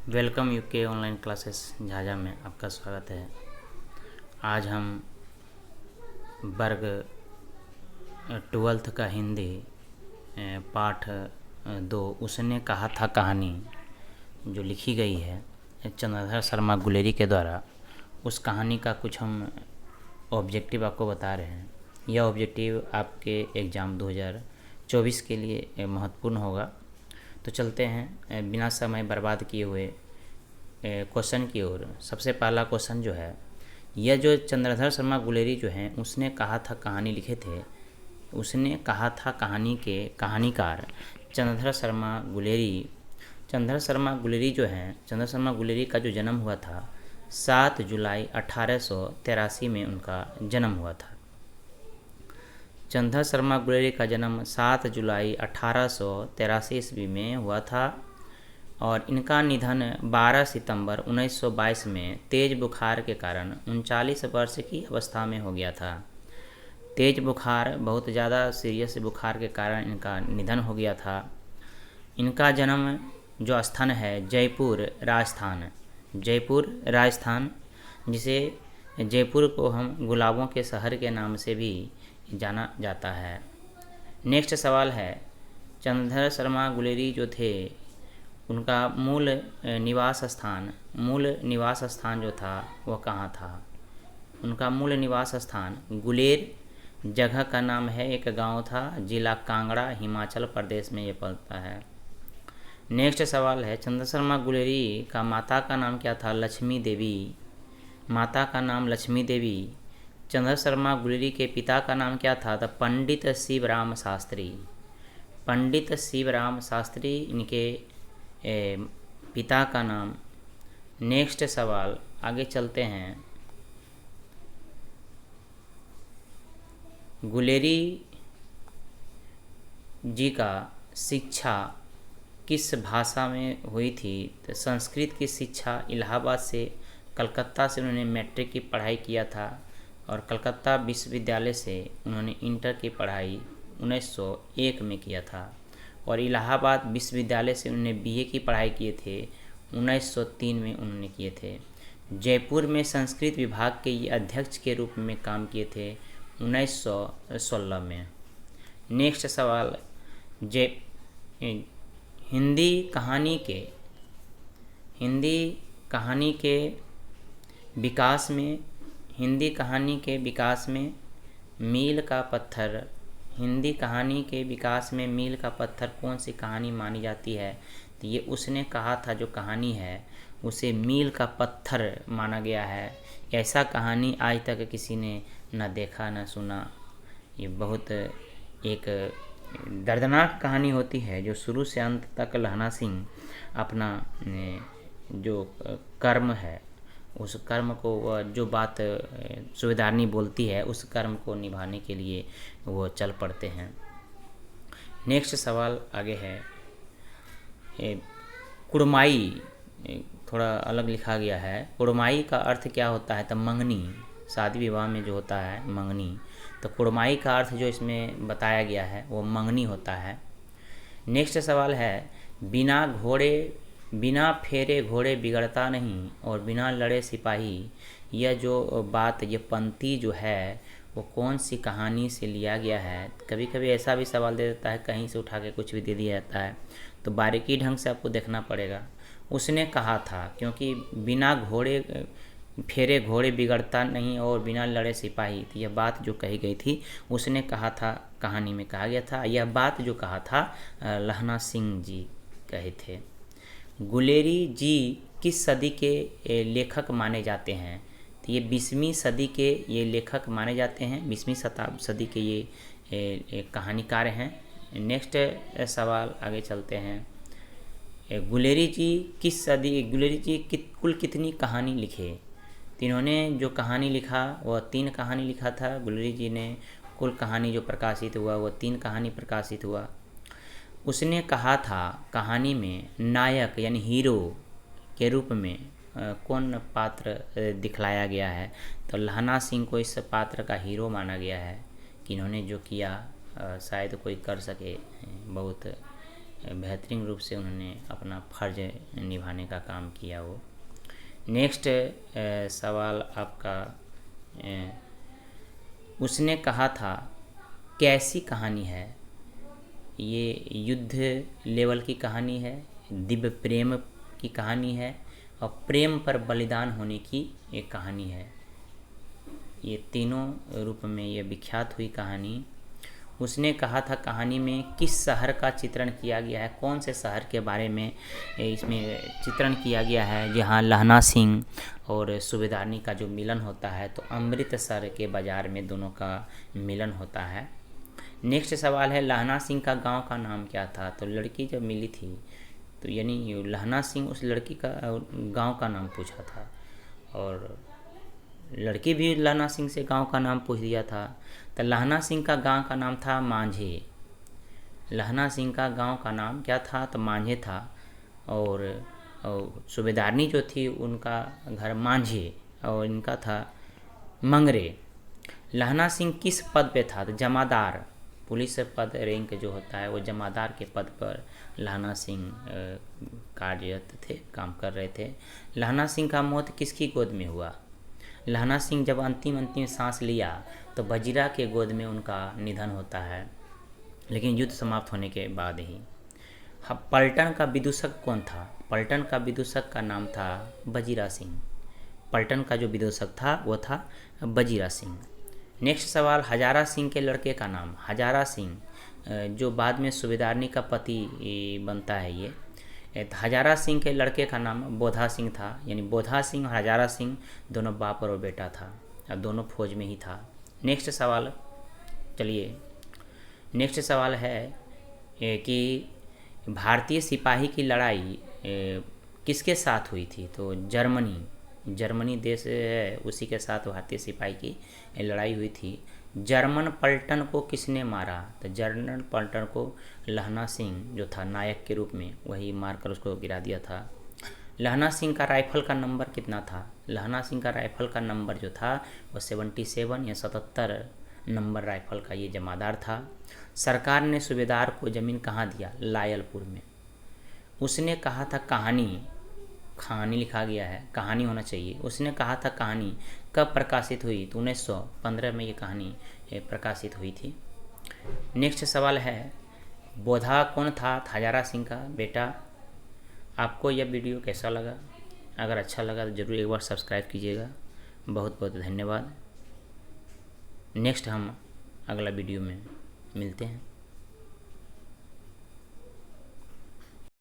Welcome UK online classes Jhajha में आपका स्वागत है। आज हम वर्ग 12th का हिंदी पाठ 2 उसने कहा था कहानी जो लिखी गई है चंद्रधर शर्मा गुलेरी के द्वारा, उस कहानी का कुछ हम ऑब्जेक्टिव आपको बता रहे हैं। यह ऑब्जेक्टिव आपके एग्ज़ाम 2024 के लिए महत्वपूर्ण होगा। तो चलते हैं बिना समय बर्बाद किए हुए क्वेश्चन की ओर। सबसे पहला क्वेश्चन जो है, यह जो चंद्रधर शर्मा गुलेरी जो हैं उसने कहा था कहानी लिखे थे, उसने कहा था कहानी के कहानीकार चंद्रधर शर्मा गुलेरी। चंद्रधर शर्मा गुलेरी जो हैं, चंद्रधर शर्मा गुलेरी का जो जन्म हुआ था 7 जुलाई 1883 में उनका जन्म हुआ था। चंद्रधर शर्मा गुलेरी का जन्म 7 जुलाई 1883 ईस्वी में हुआ था और इनका निधन 12 सितंबर 1922 में तेज बुखार के कारण 39 वर्ष की अवस्था में हो गया था। तेज बुखार, बहुत ज़्यादा सीरियस बुखार के कारण इनका निधन हो गया था। इनका जन्म जो स्थान है जयपुर राजस्थान, जयपुर राजस्थान, जिसे जयपुर को हम गुलाबों के शहर के नाम से भी जाना जाता है। नेक्स्ट सवाल है, चंद्रधर शर्मा गुलेरी जो थे उनका मूल निवास स्थान जो था वह कहाँ था। उनका मूल निवास स्थान गुलेर जगह का नाम है, एक गांव था, जिला कांगड़ा, हिमाचल प्रदेश में ये पड़ता है। नेक्स्ट सवाल है, चंद्रधर शर्मा गुलेरी का माता का नाम क्या था। लक्ष्मी देवी, माता का नाम लक्ष्मी देवी। चंद्रधर शर्मा गुलेरी के पिता का नाम क्या था। तो पंडित शिवराम शास्त्री, पंडित शिवराम शास्त्री इनके पिता का नाम। नेक्स्ट सवाल, आगे चलते हैं। गुलेरी जी का शिक्षा किस भाषा में हुई थी। तो संस्कृत की शिक्षा इलाहाबाद से, कलकत्ता से उन्होंने मैट्रिक की पढ़ाई किया था और कलकत्ता विश्वविद्यालय से उन्होंने इंटर की पढ़ाई 1901 में किया था और इलाहाबाद विश्वविद्यालय से उन्होंने बीए की पढ़ाई किए थे 1903 में उन्होंने किए थे। जयपुर में संस्कृत विभाग के ये अध्यक्ष के रूप में काम किए थे 1916 में। नेक्स्ट सवाल, हिंदी कहानी के विकास में, हिंदी कहानी के विकास में मील का पत्थर, हिंदी कहानी के विकास में मील का पत्थर कौन सी कहानी मानी जाती है। तो ये उसने कहा था जो कहानी है उसे मील का पत्थर माना गया है। ऐसा कहानी आज तक किसी ने न देखा न सुना। ये बहुत एक दर्दनाक कहानी होती है जो शुरू से अंत तक लहना सिंह अपना जो कर्म है, उस कर्म को, जो बात सूबेदारनी बोलती है उस कर्म को निभाने के लिए वो चल पड़ते हैं। नेक्स्ट सवाल आगे है, कुड़माई थोड़ा अलग लिखा गया है। कुड़माई का अर्थ क्या होता है। तो मंगनी, शादी विवाह में जो होता है मंगनी, तो कुड़माई का अर्थ जो इसमें बताया गया है वो मंगनी होता है। नेक्स्ट सवाल है, बिना फेरे घोड़े बिगड़ता नहीं और बिना लड़े सिपाही, यह जो बात, ये पंक्ति जो है वो कौन सी कहानी से लिया गया है। कभी कभी ऐसा भी सवाल दे देता है, कहीं से उठा के कुछ भी दे दिया जाता है, तो बारीकी ढंग से आपको देखना पड़ेगा। उसने कहा था, क्योंकि बिना फेरे घोड़े बिगड़ता नहीं और बिना लड़े सिपाही, तो यह बात जो कही गई थी उसने कहा था, कहानी में कहा गया था। यह बात जो कहा था लहना सिंह जी कहे थे। गुलेरी जी किस सदी के लेखक माने जाते हैं। तो ये 20वीं सदी के ये लेखक माने जाते हैं, 20वीं सदी के ये कहानीकार हैं। नेक्स्ट सवाल आगे चलते हैं। गुलेरी जी कुल कितनी कहानी लिखे। तो इन्होंने जो कहानी लिखा वह 3 कहानी लिखा था। गुलेरी जी ने कुल कहानी जो प्रकाशित हुआ वो 3 कहानी प्रकाशित हुआ। उसने कहा था कहानी में नायक यानी हीरो के रूप में कौन पात्र दिखलाया गया है। तो लहना सिंह को इस पात्र का हीरो माना गया है कि इन्होंने जो किया शायद कोई कर सके, बहुत बेहतरीन रूप से उन्होंने अपना फर्ज निभाने का काम किया। वो नेक्स्ट सवाल आपका, उसने कहा था कैसी कहानी है? ये युद्ध लेवल की कहानी है, दिव्य प्रेम की कहानी है और प्रेम पर बलिदान होने की एक कहानी है। ये तीनों रूप में ये विख्यात हुई कहानी। उसने कहा था कहानी में किस शहर का चित्रण किया गया है? कौन से शहर के बारे में इसमें चित्रण किया गया है जहाँ लहना सिंह और सूबेदारनी का जो मिलन होता है? तो अमृतसर के बाज़ार में दोनों का मिलन होता है। नेक्स्ट सवाल है लहना सिंह का गांव का नाम क्या था? तो लड़की जब मिली थी तो यानी लहना सिंह उस लड़की का गांव का नाम पूछा था और लड़की भी लहना सिंह से गांव का नाम पूछ दिया था। तो लहना सिंह का गांव का नाम था मांझे। लहना सिंह का गांव का नाम क्या था? तो मांझे था। और सूबेदारनी जो थी उनका घर मांझे और इनका था मंगरे। लहना सिंह किस पद पे था? तो जमादार। पुलिस पद रैंक जो होता है वो जमादार के पद पर लहना सिंह कार्यरत थे, काम कर रहे थे। लहना सिंह का मौत किसकी गोद में हुआ? लहना सिंह जब अंतिम सांस लिया तो वजीरा के गोद में उनका निधन होता है, लेकिन युद्ध समाप्त होने के बाद ही। पलटन का विदूषक कौन था? पलटन का विदूषक का नाम था वजीरा सिंह। पलटन का जो विदूषक था वो था वजीरा सिंह। नेक्स्ट सवाल हजारा सिंह के लड़के का नाम। हजारा सिंह जो बाद में सूबेदारनी का पति बनता है ये। हजारा सिंह के लड़के का नाम बोधा सिंह था, यानी बोधा सिंह और हजारा सिंह दोनों बाप और बेटा था और दोनों फौज में ही था। नेक्स्ट सवाल, चलिए नेक्स्ट सवाल है कि भारतीय सिपाही की लड़ाई किसके साथ हुई थी? तो जर्मनी देश है, उसी के साथ भारतीय सिपाही की लड़ाई हुई थी। जर्मन पलटन को किसने मारा? तो जर्मन पलटन को लहना सिंह जो था नायक के रूप में वही मारकर उसको गिरा दिया था। लहना सिंह का राइफल का नंबर कितना था? लहना सिंह का राइफल का नंबर जो था वो 77 या 77 नंबर राइफल का ये जमादार था। सरकार ने सूबेदार को ज़मीन कहाँ दिया? लायलपुर में। उसने कहा था कहानी लिखा गया है, कहानी होना चाहिए। उसने कहा था कहानी कब प्रकाशित हुई? तो 1915 में ये कहानी प्रकाशित हुई थी। नेक्स्ट सवाल है बोधा कौन था? हजारा सिंह का बेटा। आपको यह वीडियो कैसा लगा? अगर अच्छा लगा तो ज़रूर एक बार सब्सक्राइब कीजिएगा। बहुत बहुत धन्यवाद। नेक्स्ट हम अगला वीडियो में मिलते हैं।